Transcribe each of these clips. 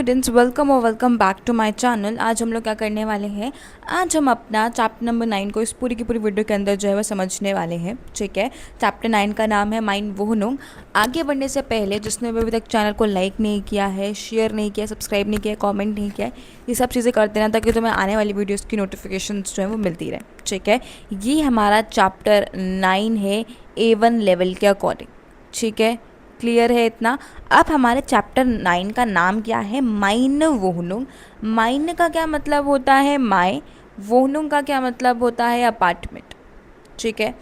Students welcome और welcome back to my channel. आज हम लोग क्या करने वाले हैं, आज हम अपना चैप्टर नंबर 9 को इस पूरी की पूरी वीडियो के अंदर जो है वो समझने वाले हैं। ठीक है, चैप्टर 9 का नाम है माइन वोहनुंग। आगे बढ़ने से पहले जिसने भी अभी तक चैनल को लाइक नहीं किया है, शेयर नहीं किया, सब्सक्राइब नहीं किया, कॉमेंट नहीं किया है, ये सब चीज़ें कर देना ताकि तुम्हें आने वाली वीडियोज़ की नोटिफिकेशन जो है वो मिलती रहे। ठीक है, ये हमारा चैप्टर 9 है A1 लेवल के अकॉर्डिंग। ठीक है, क्लियर है इतना। अब हमारे चैप्टर 9 का नाम क्या है, माइन वोहनुंग। माइन का क्या मतलब होता है, माय। वोहनुंग का क्या मतलब होता है, अपार्टमेंट। ठीक है,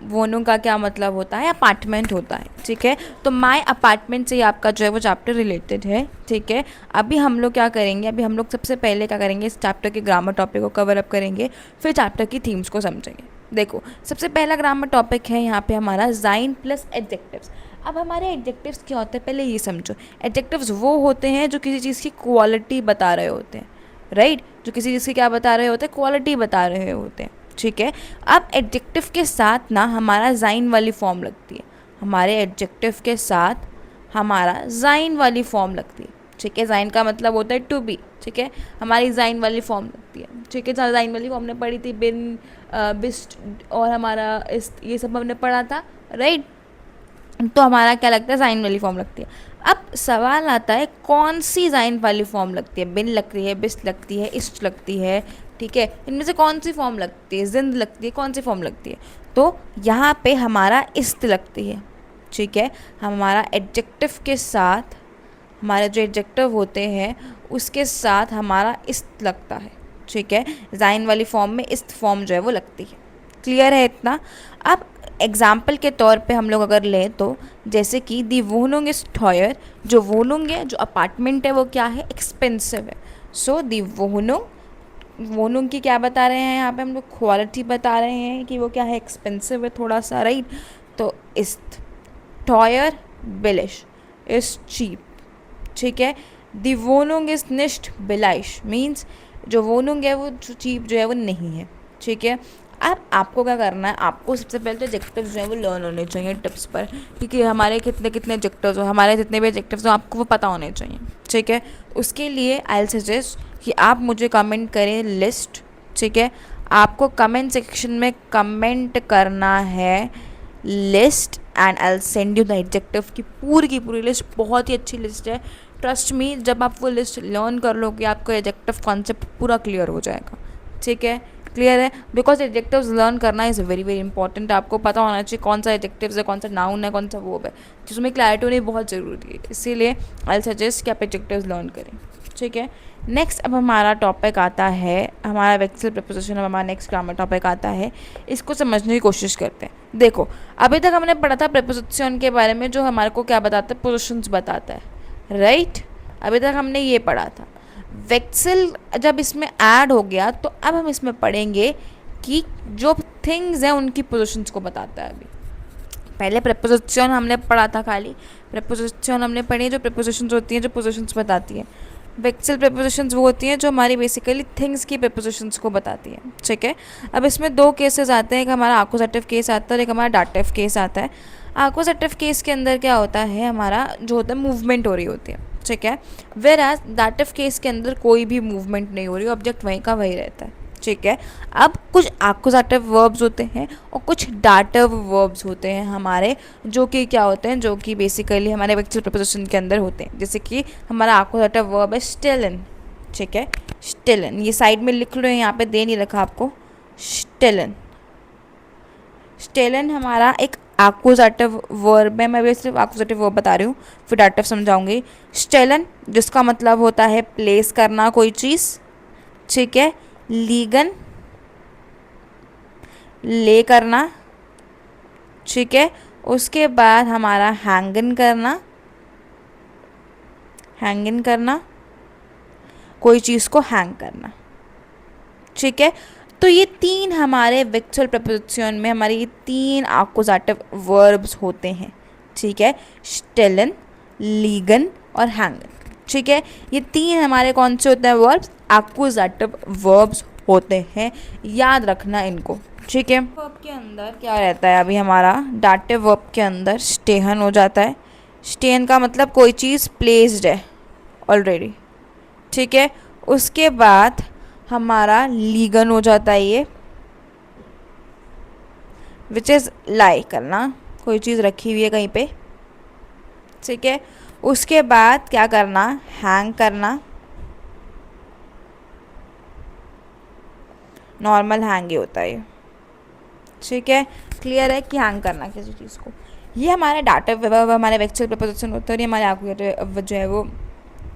वोहनुंग का क्या मतलब होता है, अपार्टमेंट होता है। ठीक है, तो माय अपार्टमेंट से ही आपका जो है वो चैप्टर रिलेटेड है। ठीक है, अभी हम लोग क्या करेंगे, अभी हम लोग सबसे पहले क्या करेंगे, इस चैप्टर के ग्रामर टॉपिक को कवर अप करेंगे, फिर चैप्टर की थीम्स को समझेंगे। देखो, सबसे पहला ग्रामर टॉपिक है यहाँ पे हमारा ज़ाइन प्लस एडजेक्टिव्स। अब हमारे एडजेक्टिव्स क्या होते हैं, पहले ये समझो। एडजेक्टिव्स वो होते हैं जो किसी चीज़ की क्वालिटी बता रहे होते हैं, राइट। जो किसी चीज़ की क्या बता रहे होते हैं, क्वालिटी बता रहे होते हैं। ठीक है, अब एडजेक्टिव के साथ ना हमारा ज़ाइन वाली फॉर्म लगती है। हमारे एडजेक्टिव के साथ हमारा ज़ाइन वाली फॉर्म लगती है। ठीक है, ज़ाइन का मतलब होता है टू बी। ठीक है, हमारी ज़ाइन वाली फॉर्म लगती है। ठीक है, ज़ाइन वाली फॉर्म ने पढ़ी थी, बिन, बिस्ट और हमारा इस, ये सब हमने पढ़ा था, राइट। तो हमारा क्या लगता है, ज़ाइन वाली फॉर्म लगती है। अब सवाल आता है कौन सी ज़ाइन वाली फॉर्म लगती है, बिन लगती है, बिस्ट लगती है, इस्ट लगती है। ठीक है, इनमें से कौन सी फॉर्म लगती है, जिंद लगती है, कौन सी फॉर्म लगती है। तो यहाँ पे हमारा इस्त लगती है। ठीक है, हमारा एडजेक्टिव के साथ, हमारे जो एडजेक्टिव होते हैं उसके साथ हमारा इस्त लगता है। ठीक है, ज़ाइन वाली फॉर्म में इस्त फॉर्म जो है वो लगती है। क्लियर है इतना। अब एग्जाम्पल के तौर पे हम लोग अगर लें तो जैसे कि दी वोनुंग इज टॉयर, जो वोनुंग है, जो अपार्टमेंट है, वो क्या है, एक्सपेंसिव है। सो दी वोनुंग की क्या बता रहे हैं यहाँ पे हम लोग, क्वालिटी बता रहे हैं कि वो क्या है, एक्सपेंसिव है थोड़ा सा, राइट। तो इस टॉयर बिलिश इज चीप। ठीक है, दी वोनुंग इज निश्ट बिलाइश, मीन्स जो वोनुंग है वो चीप जो है वो नहीं है। ठीक है, अब आपको क्या करना है, आपको सबसे पहले तो एडजेक्टिव्स जो है वो लर्न होने चाहिए टिप्स पर, क्योंकि हमारे कितने कितने एडजेक्टिव्स हो, हमारे जितने भी एडजेक्टिव्स हो आपको वो पता होने चाहिए। ठीक है, उसके लिए आई विल सजेस्ट कि आप मुझे कमेंट करें लिस्ट। ठीक है, आपको कमेंट सेक्शन में कमेंट करना है list and I will send you the adjective की पूरी लिस्ट। बहुत ही अच्छी लिस्ट है, ट्रस्ट मी। जब आप वो लिस्ट लर्न कर लोगे आपको एडजेक्टिव कॉन्सेप्ट पूरा क्लियर हो जाएगा। ठीक है, क्लियर है, बिकॉज एडजेक्टिव्स लर्न करना इज़ वेरी वेरी इंपॉर्टेंट। आपको पता होना चाहिए कौन सा एडजेक्टिव्स है, कौन सा नाउन है, कौन सा वर्ब है, जिसमें क्लैरिटी होनी बहुत ज़रूरी है। इसीलिए आई सजेस्ट कि आप एडजेक्टिव्स लर्न करें। ठीक है, नेक्स्ट अब हमारा टॉपिक आता है, हमारा वेक्सल प्रपोजिशन। अब हमारा नेक्स्ट ग्रामर टॉपिक आता है, इसको समझने की कोशिश करते हैं। देखो, अभी तक हमने पढ़ा था प्रपोजिशन के बारे में, जो हमारे को क्या बताता है, पोजिशंस बताता है, राइट। अभी तक हमने ये पढ़ा था। वेक्सल जब इसमें ऐड हो गया तो अब हम इसमें पढ़ेंगे कि जो थिंग्स हैं उनकी पोजीशंस को बताता है। अभी पहले प्रपोजिशन हमने पढ़ा था, खाली प्रपोजिशन हमने पढ़ी है, जो प्रपोजिशंस होती हैं जो पोजीशंस बताती है। वेक्सल प्रपोजिशंस वो होती हैं जो हमारी बेसिकली थिंग्स की प्रपोजिशंस को बताती हैं। ठीक है, अब इसमें दो केसेस आते हैं, एक हमारा आक्यूजेटिव केस आता है और एक हमारा डाटिव केस आता है। आक्यूजेटिव केस के अंदर क्या होता है, हमारा जो होता है मूवमेंट हो रही होती है। ठीक है, वेर एज डाटिव केस के अंदर कोई भी मूवमेंट नहीं हो रही, ऑब्जेक्ट वहीं का वहीं रहता है। ठीक है, अब कुछ एक्कुजेटिव वर्ब्स होते हैं और कुछ डाटिव वर्ब्स होते हैं हमारे, जो कि क्या होते हैं, जो कि बेसिकली हमारे वेक्सल प्रपोजिशन के अंदर होते हैं। जैसे कि हमारा एक्कुजेटिव वर्ब है स्टिलन। ठीक है, स्टिलन, ये साइड में लिख लो, यहाँ पे दे नहीं रखा आपको, स्टिलन। स्टिलन हमारा एक एक्कुजेटिव वर्ब है। मैं भी सिर्फ एक्कुजेटिव वर्ब बता रही हूँ, फिर डाटिव समझाऊंगी। स्टेलन जिसका मतलब होता है प्लेस करना कोई चीज़। ठीक है, लीगन ले करना। ठीक है, उसके बाद हमारा हैंगन करना, हैंगन करना, कोई चीज़ को हैंग करना। ठीक है, तो ये तीन हमारे वेक्चुअल प्रपोजिशन में हमारे ये तीन एक्कुजेटिव वर्ब्स होते हैं। ठीक है, स्टेलन, लीगन और हैंगन। ठीक है, ये तीन हमारे कौन से होते हैं वर्ब्स, एक्कुजेटिव वर्ब्स होते हैं, याद रखना इनको। ठीक है, वर्ब के अंदर क्या रहता है, अभी हमारा डाटिव वर्ब के अंदर स्टेहन हो जाता है। स्टेहन का मतलब कोई चीज़ प्लेस्ड है ऑलरेडी। ठीक है। उसके बाद हमारा लीगन हो जाता है ये, विच इज़ लाई करना, कोई चीज़ रखी हुई है कहीं पे, ठीक है। उसके बाद क्या करना, हैंग करना, नॉर्मल हैंग ही होता है ये, ठीक है। क्लियर है कि हैंग करना किसी चीज़ को। ये हमारे डाटा हमारे वेक्चुअल प्रपोजिशन होते हैं, और ये हमारे आकुजेटिव जो है वो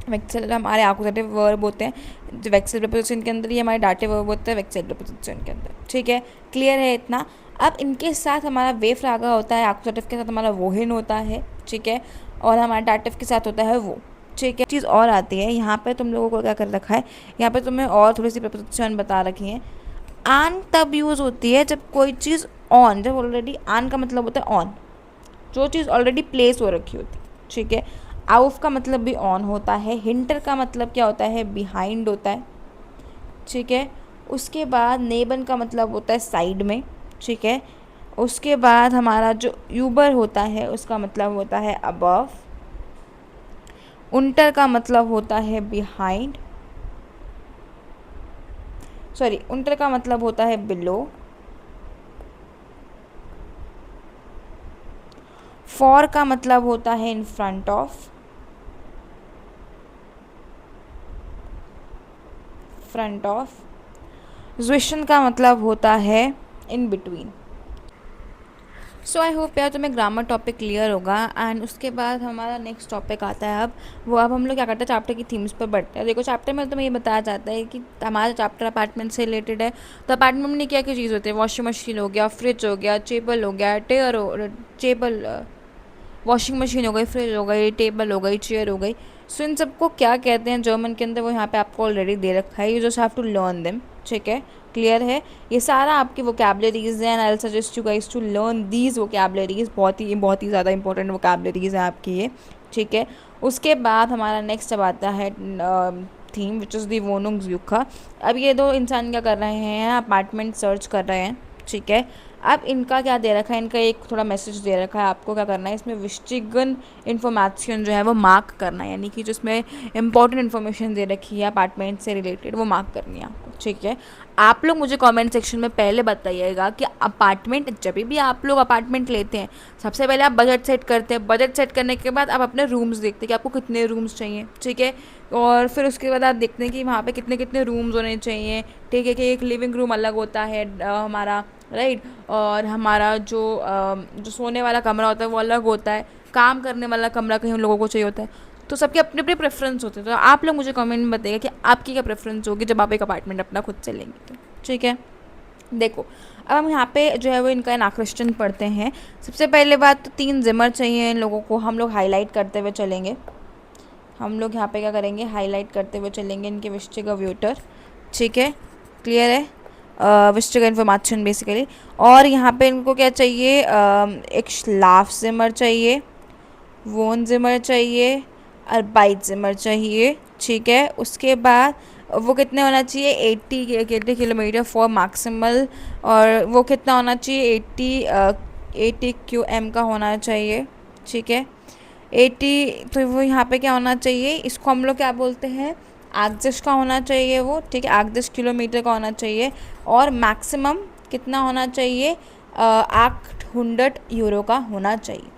वेक्चुअल हमारे आकुजेटिव वर्ब होते हैं जो वेक्चुअल प्रपोजिशन के अंदर, ये हमारे डाटे वर्ब होते हैं वेक्चुअल प्रपोजिशन के अंदर, ठीक है। क्लियर है इतना। अब इनके साथ हमारा वे फ्रागा होता है, आकुजेटिव के साथ हमारा वोहिन होता है, ठीक है, और हमारा डाटिव के साथ होता है वो, ठीक है। चीज़ और आती है यहाँ पे, तुम लोगों को क्या कर रखा है, यहाँ पे तुम्हें और थोड़ी सी प्रपोजिशन बता रखी है। आन तब यूज़ होती है जब कोई चीज़ ऑन, जब ऑलरेडी, आन का मतलब होता है ऑन, जो चीज़ ऑलरेडी प्लेस हो रखी होती, ठीक है। आउफ का मतलब भी ऑन होता है। हिंटर का मतलब क्या होता है, बिहाइंड होता है, ठीक है। उसके बाद नेबन का मतलब होता है साइड में, ठीक है। उसके बाद हमारा जो यूबर होता है उसका मतलब होता है अबव। उंटर का मतलब होता है बिहाइंड, सॉरी, उंटर का मतलब होता है बिलो। फॉर का मतलब होता है in front of, front of. ज्विशन का मतलब होता है in between. So I hope यार तुम्हें ग्रामर टॉपिक क्लियर होगा। एंड उसके बाद हमारा नेक्स्ट टॉपिक आता है अब हम लोग क्या करते हैं, चैप्टर की थीम्स पर बढ़ते हैं। देखो चैप्टर में तुम्हें ये बताया जाता है कि हमारा चैप्टर अपार्टमेंट से रिलेटेड है, तो अपार्टमेंट में क्या क्या चीज़ होती है, वॉशिंग मशीन हो गया, फ्रिज हो गया, टेबल हो गया, टेबल, वॉशिंग मशीन हो गई, फ्रिज हो गई, टेबल हो गई, चेयर हो गई। सो इन सबको क्या कहते हैं जर्मन के अंदर, वो यहाँ पे आपको ऑलरेडी दे रखा है, you just have to learn them, ठीक है। क्लियर है, ये सारा आपकी वोकैबलरीज हैं, and I suggest you guys to learn these vocabularies, बहुत ही ज़्यादा इंपॉर्टेंट वोकैबलरीज हैं आपकी ये, ठीक है। उसके बाद हमारा नेक्स्ट अब आता है थीम विच इज़ दी वोनुंग्सयुक्का। अब ये दो इंसान क्या कर रहे हैं, अपार्टमेंट सर्च कर रहे हैं, ठीक है। अब इनका क्या दे रखा है, इनका एक थोड़ा मैसेज दे रखा है, आपको क्या करना है, इसमें विस्टिगन इन्फॉर्मेशन जो है वो मार्क करना है, यानी कि जो इसमें इंपॉर्टेंट इन्फॉर्मेशन दे रखी है अपार्टमेंट से रिलेटेड वो मार्क करनी है आपको, ठीक है। आप लोग मुझे कमेंट सेक्शन में पहले बताइएगा कि अपार्टमेंट, जब भी आप लोग अपार्टमेंट लेते हैं सबसे पहले आप बजट सेट करते हैं, बजट सेट करने के बाद आप अपने रूम्स देखते हैं कि आपको कितने रूम्स चाहिए, ठीक है। और फिर उसके बाद आप देखते हैं कि वहाँ पे कितने कितने रूम्स होने चाहिए, ठीक है, कि एक लिविंग रूम अलग होता है हमारा, राइट, और हमारा जो सोने वाला कमरा होता है वो अलग होता है, काम करने वाला कमरा कहीं उन लोगों को चाहिए होता है, तो सबके अपने अपने प्रेफरेंस होते हैं। तो आप लोग मुझे कमेंट में बताइएगा कि आपकी क्या प्रेफरेंस होगी जब आप एक अपार्टमेंट अपना खुद से लेंगे, तो ठीक है। देखो अब हम यहाँ पे जो है वो इनका क्वेश्चन पढ़ते हैं। सबसे पहले बात तो 3 जिमर चाहिए इन लोगों को, हम लोग हाईलाइट करते हुए चलेंगे, हम लोग यहाँ पे क्या करेंगे, हाईलाइट करते हुए चलेंगे इनके विस्टिगर व्यूटर, ठीक है। क्लियर है, विस्टिगर इन्फॉर्मेशन बेसिकली। और यहाँ पे इनको क्या चाहिए, एक लाफ जिमर चाहिए, वोन जिमर चाहिए, और बाइट जिमर चाहिए, ठीक है। उसके बाद वो कितने होना चाहिए, 80 किलोमीटर फॉर मैक्सिमल, और वो कितना होना चाहिए, 80 QM का होना चाहिए, ठीक है। 80, तो वो यहाँ पे क्या होना चाहिए, इसको हम लोग क्या बोलते हैं, आगजश का होना चाहिए वो, ठीक है, 8 किलोमीटर का होना चाहिए। और मैक्सिमम कितना होना चाहिए, 800 यूरो का होना चाहिए,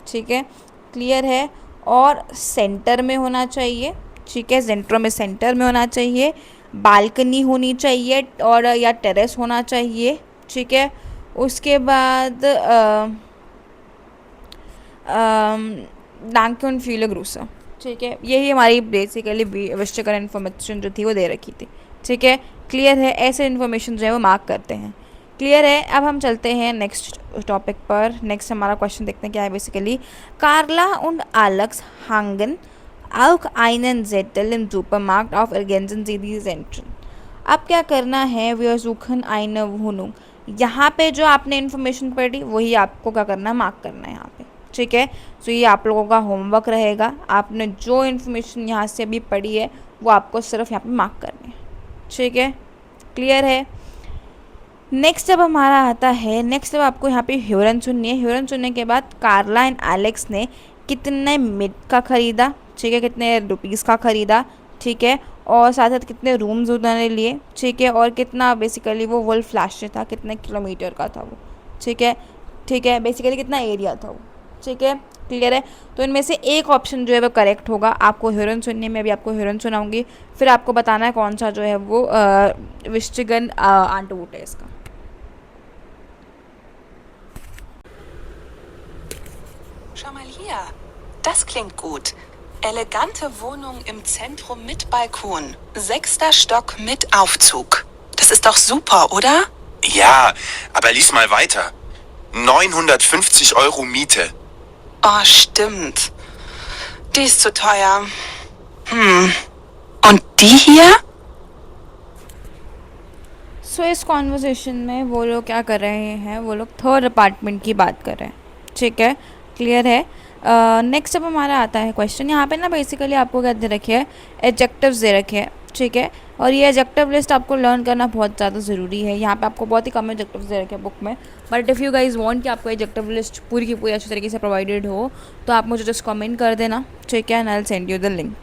ठीक है। क्लियर है। और सेंटर में होना चाहिए, ठीक है, सेंटर में होना चाहिए, बालकनी होनी चाहिए, और या टेरेस होना चाहिए, ठीक है। उसके बाद डांक्यून फ्यूले ग्रूसा, ठीक है। यही हमारी बेसिकली विस्टिगर इन्फॉर्मेशन जो थी वो दे रखी थी, ठीक है। क्लियर है, ऐसे इन्फॉर्मेशन जो है वो मार्क करते हैं। क्लियर है। अब हम चलते हैं नेक्स्ट टॉपिक पर। नेक्स्ट हमारा क्वेश्चन देखते हैं क्या है बेसिकली, कार्ला und Alex hangen auch einen Zettel im Supermarkt auf ergänzen Sie die Zentren। अब क्या करना है, wir suchen eine Wohnung, यहाँ पे जो आपने इन्फॉर्मेशन पढ़ी वही आपको क्या करना है, मार्क करना है यहाँ पे, ठीक है। तो ये आप लोगों का होमवर्क रहेगा, आपने जो इन्फॉर्मेशन यहाँ से अभी पढ़ी है वो आपको सिर्फ यहाँ पे मार्क करनी है, ठीक है। क्लियर है। नेक्स्ट अब हमारा आता है, नेक्स्ट अब आपको यहाँ पे ह्यूरन सुननी है। ह्यूरन सुनने के बाद कार्ला एंड एलेक्स ने कितने मिनट का ख़रीदा, ठीक है, कितने रुपीज़ का ख़रीदा, ठीक है। और साथ साथ कितने रूम्स उन्होंने लिए, ठीक है, और कितना बेसिकली वो वर्ल्ड फ्लैश था, कितने किलोमीटर का था वो, ठीक है, ठीक है, बेसिकली कितना एरिया था वो, ठीक है, क्लियर है। तो इनमें से एक ऑप्शन जो है वो करेक्ट होगा। आपको ह्यूरन सुनने में, अभी आपको ह्यूरन सुनाऊंगी, फिर आपको बताना है कौन सा जो है वो विस्टिगन आंटवुड है इसका। Schau mal hier. Das klingt gut. Elegante Wohnung im Zentrum mit Balkon. 6. Stock mit Aufzug. Das ist doch super, oder? Ja, aber lies mal weiter. 950 Euro Miete. Oh, stimmt. Die ist zu teuer. Und die hier? सो इस conversation में वो लोग क्या कर रहे हैं, वो लोग थर्ड अपार्टमेंट की बात कर रहे हैं, ठीक है, क्लियर है। नेक्स्ट अब हमारा आता है क्वेश्चन। यहाँ पे ना बेसिकली आपको क्या दे रखे है, एडजेक्टिव्स दे रखे हैं, ठीक है, और ये एडजेक्टिव लिस्ट आपको लर्न करना बहुत ज़्यादा ज़रूरी है। यहाँ पे आपको बहुत ही कम एडजेक्टिव्स दे रखे हैं बुक में, but if you guys want कि आपको एडजेक्टिव लिस्ट पूरी की पूरी अच्छी तरीके से प्रोवाइडेड हो, तो आप मुझे जस्ट कमेंट कर देना, ठीक है, and I will send you the link.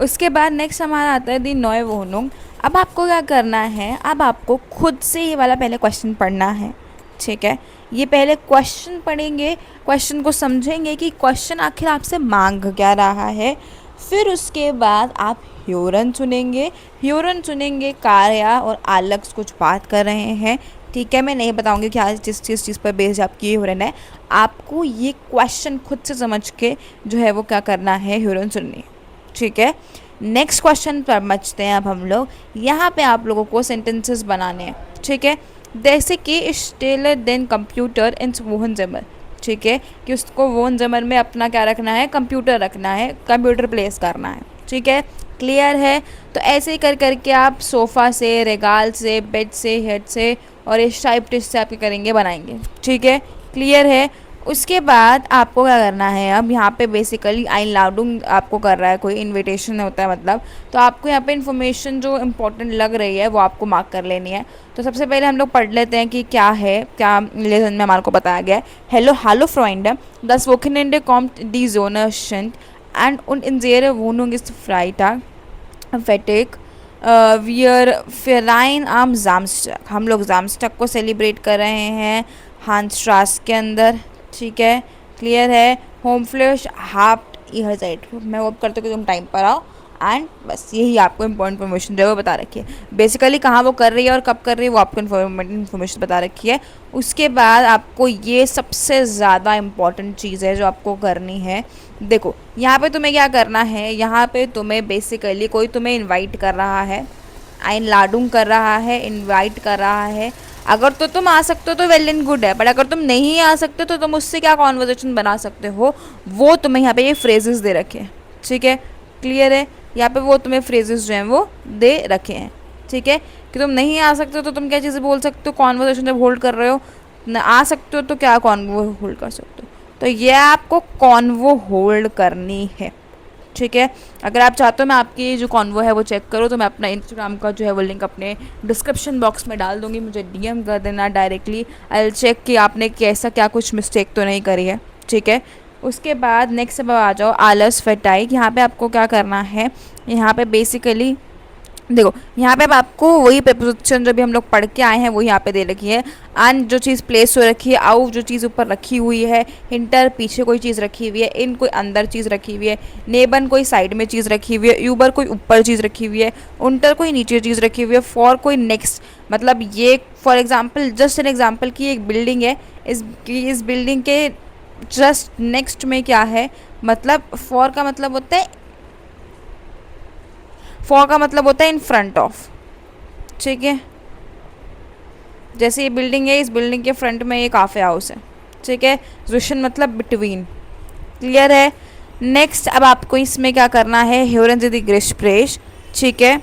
उसके बाद नेक्स्ट हमारा आता है दी नॉय वोनुंग। अब आपको क्या करना है, अब आपको खुद से ये वाला पहले क्वेश्चन पढ़ना है, ठीक है, ये पहले क्वेश्चन पढ़ेंगे, क्वेश्चन को समझेंगे कि क्वेश्चन आखिर आपसे मांग क्या रहा है, फिर उसके बाद आप ह्यूरन सुनेंगे, ह्यूरन सुनेंगे कार्या और आलेक्स कुछ बात कर रहे हैं, ठीक है। मैं नहीं बताऊंगी कि आज जिस चीज़ पर बेस्ड आपकी ये ह्यूरन है, आपको ये क्वेश्चन खुद से समझ के जो है वो क्या करना है, ह्यूरन सुननी है, ठीक है। नेक्स्ट क्वेश्चन पर मचते हैं अब हम लोग। यहाँ पे आप लोगों को सेंटेंसेस बनाने हैं, ठीक है, जैसे कि स्टेलर देन कंप्यूटर इन वोहनजेमर, ठीक है, कि उसको वोहनजेमर में अपना क्या रखना है, कंप्यूटर रखना है, कंप्यूटर प्लेस करना है, ठीक है, क्लियर है। तो ऐसे ही कर करके आप सोफ़ा से, रेगाल से, बेड से, हेड से और इस टाइप टिस्ट से आपके करेंगे, बनाएंगे, ठीक है, क्लियर है। उसके बाद आपको क्या करना है, अब यहाँ पे बेसिकली आई लाउडुंग आपको कर रहा है, कोई इनविटेशन होता है मतलब, तो आपको यहाँ पे इन्फॉर्मेशन जो इम्पोर्टेंट लग रही है वो आपको मार्क कर लेनी है। तो सबसे पहले हम लोग पढ़ लेते हैं कि क्या है, क्या लेसन में हमारे को बताया गया है। Hello hello friend, das Wochenende kommt die Sonne scheint and in ihrer Wohnung ist Freitag Fettig wir feiern am Samstag। हम लोग Samstag को सेलिब्रेट कर रहे हैं हांसट्रास के अंदर, ठीक है, क्लियर है। होम फ्लैश हाफ्ट इहर साइड, मैं वो करते कि तुम टाइम पर आओ, एंड बस यही आपको इम्पोर्टेंट इन्फॉर्मेशन जो है वो बता रखी है। बेसिकली कहाँ वो कर रही है और कब कर रही है वो आपको इन्फॉर्मेशन बता रखी है। उसके बाद आपको ये सबसे ज़्यादा इम्पॉर्टेंट चीज़ है जो आपको करनी है। देखो यहाँ पे तुम्हें क्या करना है, यहाँ पे तुम्हें बेसिकली कोई तुम्हें इन्वाइट कर रहा है, आइन लाडूंग कर रहा है, इनवाइट कर रहा है। अगर तो तुम आ सकते हो तो वेल एंड गुड है, बट अगर तुम नहीं आ सकते तो तुम उससे क्या कॉन्वर्जेशन बना सकते हो, वो तुम्हें यहाँ पे ये फ्रेजेस दे रखे हैं, ठीक है, क्लियर है। यहाँ पे वो तुम्हें फ्रेजेस जो हैं वो दे रखे हैं, ठीक है, कि तुम नहीं आ सकते हो तो तुम क्या चीज़ें बोल सकते हो, कॉन्वर्जेशन जब होल्ड कर रहे हो, आ सकते हो तो क्या कॉन्वो होल्ड कर सकते हो, तो ये आपको कॉन्वो होल्ड करनी है, ठीक है। अगर आप चाहते हो मैं आपकी जो कॉन्वो है वो चेक करो, तो मैं अपना इंस्टाग्राम का जो है वो लिंक अपने डिस्क्रिप्शन बॉक्स में डाल दूँगी, मुझे डीएम कर देना डायरेक्टली, आई विल चेक कि आपने कैसा क्या कुछ मिस्टेक तो नहीं करी है, ठीक है। उसके बाद नेक्स्ट अब आ जाओ आलस फटाई। यहाँ पे आपको क्या करना है, यहाँ पे बेसिकली देखो यहाँ पे अब आपको वही प्रपोजिशन जो भी हम लोग पढ़ के आए हैं वो यहाँ पे दे रखी है। अन जो चीज़ प्लेस हो रखी है, आउ जो चीज़ ऊपर रखी हुई है, हिंटर पीछे कोई चीज़ रखी हुई है, इन कोई अंदर चीज़ रखी हुई है, नेबन कोई साइड में चीज़ रखी हुई है, यूबर कोई ऊपर चीज़ रखी हुई है, उंटर कोई नीचे चीज़ रखी हुई है, फॉर कोई नेक्स्ट, मतलब ये for example just an example की एक बिल्डिंग है, इस बिल्डिंग के जस्ट नेक्स्ट में क्या है, मतलब फॉर का मतलब होता है, फॉर का मतलब होता है इन फ्रंट ऑफ, ठीक है। जैसे ये बिल्डिंग है, इस बिल्डिंग के फ्रंट में एक काफ़े हाउस है, ठीक है। जुशन मतलब बिटवीन, क्लियर है। नेक्स्ट अब आपको इसमें क्या करना है, ह्यूरन जिदी ग्रिश प्रेश, ठीक है।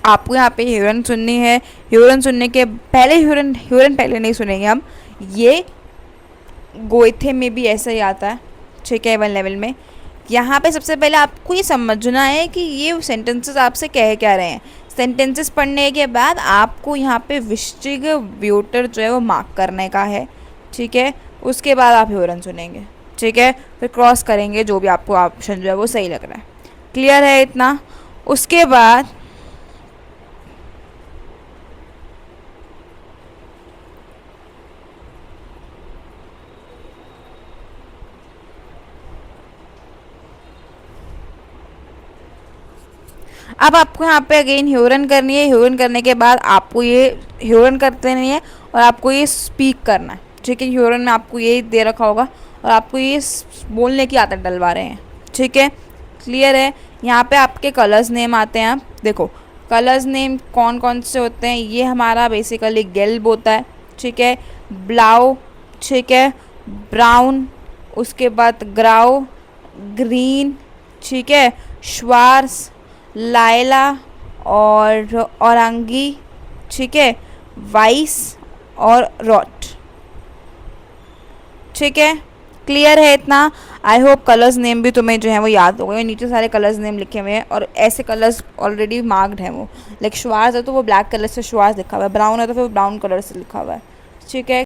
आपको यहाँ पे ह्यूरन सुननी है। ह्यूरन सुनने के पहले ह्यूरन पहले नहीं सुनेंगे हम, ये गोइथे में भी ऐसा ही आता है, ठीक है, 1 लेवल में। यहाँ पे सबसे पहले आपको ये समझना है कि ये सेंटेंसेस आपसे कह क्या रहे हैं। सेंटेंसेस पढ़ने के बाद आपको यहाँ पे विस्ट्रिग व्यूटर जो है वो मार्क करने का है, ठीक है। उसके बाद आप ह्यूरन सुनेंगे, ठीक है, फिर क्रॉस करेंगे जो भी आपको ऑप्शन जो है वो सही लग रहा है, क्लियर है इतना। उसके बाद अब आपको यहाँ पे अगेन ह्यूरन करनी है। ह्यूरन करने के बाद आपको ये ह्यूरन करते नहीं है और आपको ये स्पीक करना है, ठीक है। ह्यूरन में आपको ये दे रखा होगा और आपको ये बोलने की आदत डलवा रहे हैं, ठीक है। क्लियर है। यहाँ पे आपके कलर्स नेम आते हैं। आप देखो कलर्स नेम कौन कौन से होते हैं। ये हमारा बेसिकली गेल्ब होता है, ठीक है। ब्लाउ, ठीक है। ब्राउन, उसके बाद ग्राउ, ग्रीन, ठीक है। श्वार्स, लाइला और औरंगी, ठीक है। वाइस और रॉट, ठीक है। क्लियर है इतना। आई होप कलर्स नेम भी तुम्हें जो है वो याद हो गए। नीचे सारे कलर्स नेम लिखे हुए हैं और ऐसे कलर्स ऑलरेडी मार्क्ड हैं वो। लाइक श्वार्स है तो वो ब्लैक कलर से श्वार्स लिखा हुआ है, ब्राउन है तो फिर ब्राउन कलर से लिखा हुआ है, ठीक है।